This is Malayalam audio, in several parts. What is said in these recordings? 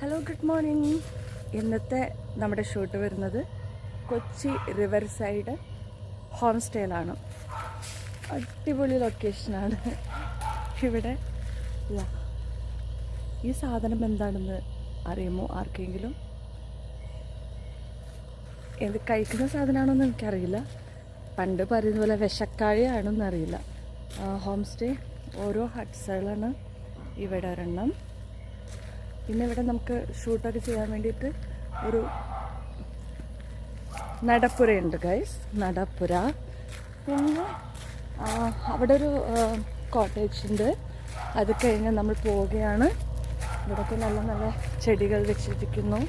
Hello good morning. ഇന്നത്തെ നമ്മുടെ ഷൂട്ട് വരുന്നത് കൊച്ചി റിവർ സൈഡ് ഹോം സ്റ്റേയിലാണ്. അടിപൊളി ലൊക്കേഷനാണ്. ഇവിടെ ഈ സാധനം എന്താണെന്ന് അറിയുമോ ആർക്കെങ്കിലും? എന്ത് കഴിക്കുന്ന സാധനമാണോന്ന് എനിക്കറിയില്ല. പണ്ട് പറയുന്ന പോലെ വിഷക്കാഴിയാണോന്ന് അറിയില്ല. ഹോം സ്റ്റേ ഓരോ ഹട്ട്സുകളാണ്. ഇവിടെ ഒരെണ്ണം. പിന്നെ ഇവിടെ നമുക്ക് ഷൂട്ടൊക്കെ ചെയ്യാൻ വേണ്ടിയിട്ട് ഒരു നടപ്പുരയുണ്ട് ഗൈസ്, നടപ്പുര. പിന്നെ അവിടെ ഒരു കോട്ടേജ് ഉണ്ട്. അത് കഴിഞ്ഞ് നമ്മൾ പോവുകയാണ്. ഇവിടെയൊക്കെ നല്ല നല്ല ചെടികൾ വെച്ചിരിക്കുന്നു.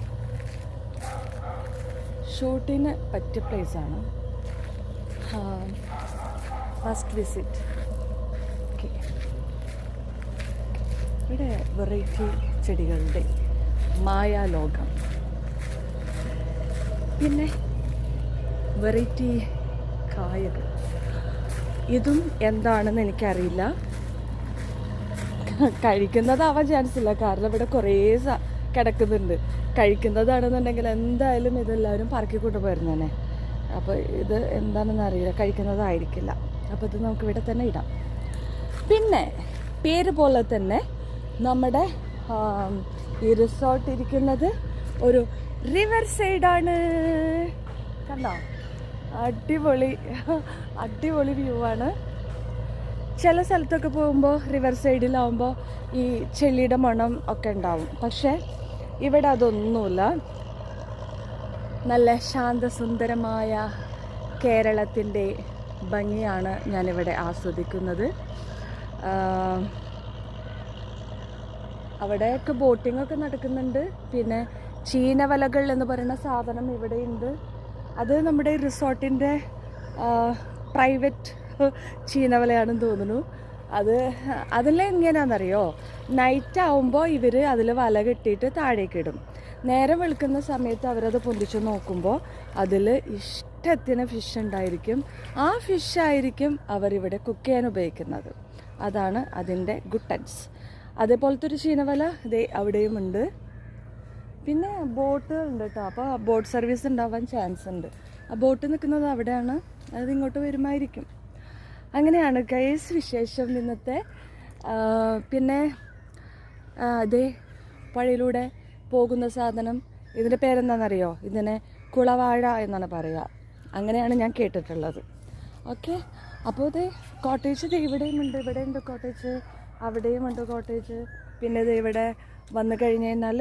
ഷൂട്ടിന് പറ്റിയ പ്ലേസാണ്. Must visit. ഓക്കെ, ഇവിടെ വെറൈറ്റി ചെടികളുടെ മായാലോകം. പിന്നെ വെറൈറ്റി കായകൾ. ഇതും എന്താണെന്ന് എനിക്കറിയില്ല. കഴിക്കുന്നതാവാൻ ചാൻസ് ഇല്ല, കാരണം ഇവിടെ കുറേ കിടക്കുന്നുണ്ട്. കഴിക്കുന്നതാണെന്നുണ്ടെങ്കിൽ എന്തായാലും ഇതെല്ലാവരും പറക്കി കൊണ്ടുപോയിരുന്നേനെ. അപ്പോൾ ഇത് എന്താണെന്ന് അറിയില്ല, കഴിക്കുന്നതായിരിക്കില്ല. അപ്പോൾ ഇത് നമുക്ക് ഇവിടെ തന്നെ ഇടാം. പിന്നെ പേര് പോലെ തന്നെ നമ്മുടെ ഈ റിസോർട്ട് ഇരിക്കുന്നത് ഒരു റിവർ സൈഡാണ്. കണ്ടോ? അടിപൊളി അടിപൊളി വ്യൂ ആണ്. ചില സ്ഥലത്തൊക്കെ പോകുമ്പോൾ റിവർ സൈഡിലാവുമ്പോൾ ഈ ചെളിയുടെ മണം ഒക്കെ ഉണ്ടാവും. പക്ഷേ ഇവിടെ അതൊന്നുമില്ല. നല്ല ശാന്തസുന്ദരമായ കേരളത്തിൻ്റെ ഭംഗിയാണ് ഞാനിവിടെ ആസ്വദിക്കുന്നത്. അവിടെയൊക്കെ ബോട്ടിംഗ് ഒക്കെ നടക്കുന്നുണ്ട്. പിന്നെ ചീനവലകൾ എന്ന് പറയുന്ന സാധനം ഇവിടെയുണ്ട്. അത് നമ്മുടെ റിസോർട്ടിൻ്റെ പ്രൈവറ്റ് ചീനവലയാണെന്ന് തോന്നുന്നു. അതെല്ലാം എങ്ങനെയാണെന്നറിയോ? നൈറ്റ് ആവുമ്പോൾ ഇവർ അതിൽ വല കെട്ടിയിട്ട് താഴേക്ക് ഇടും. നേരം വെളുക്കുന്ന സമയത്ത് അവരത് പൊന്തിച്ച് നോക്കുമ്പോൾ അതിൽ ഇഷ്ടത്തിന് ഫിഷ് ഉണ്ടായിരിക്കും. ആ ഫിഷായിരിക്കും അവരിവിടെ കുക്ക് ചെയ്യാൻ ഉപയോഗിക്കുന്നത്. അതാണ് അതിൻ്റെ ഗുട്ടൻസ്. അതേപോലത്തെ ഒരു ചീനവല ഇതേ അവിടെയും ഉണ്ട്. പിന്നെ ബോട്ടുകളുണ്ട് കേട്ടോ. അപ്പോൾ ബോട്ട് സർവീസ് ഉണ്ടാവാൻ ചാൻസ് ഉണ്ട്. ആ ബോട്ട് നിൽക്കുന്നത് അവിടെയാണ്. അത് ഇങ്ങോട്ട് വരുമായിരിക്കും. അങ്ങനെയാണ് ഗൈസ് വിശേഷം ഇന്നത്തെ. പിന്നെ അതേ പുഴയിലൂടെ പോകുന്ന സാധനം, ഇതിൻ്റെ പേരെന്താണെന്നറിയോ? ഇതിനെ കുളവാഴ എന്നാണ് പറയുക. അങ്ങനെയാണ് ഞാൻ കേട്ടിട്ടുള്ളത്. ഓക്കെ, അപ്പോൾ ഇത് കോട്ടേജ് ഇവിടെയും ഉണ്ട്. ഇവിടെയുണ്ട് കോട്ടേജ്, അവിടെയും ഉണ്ട് കോട്ടേജ്. പിന്നെ ഇത് ഇവിടെ വന്നു കഴിഞ്ഞ് കഴിഞ്ഞാൽ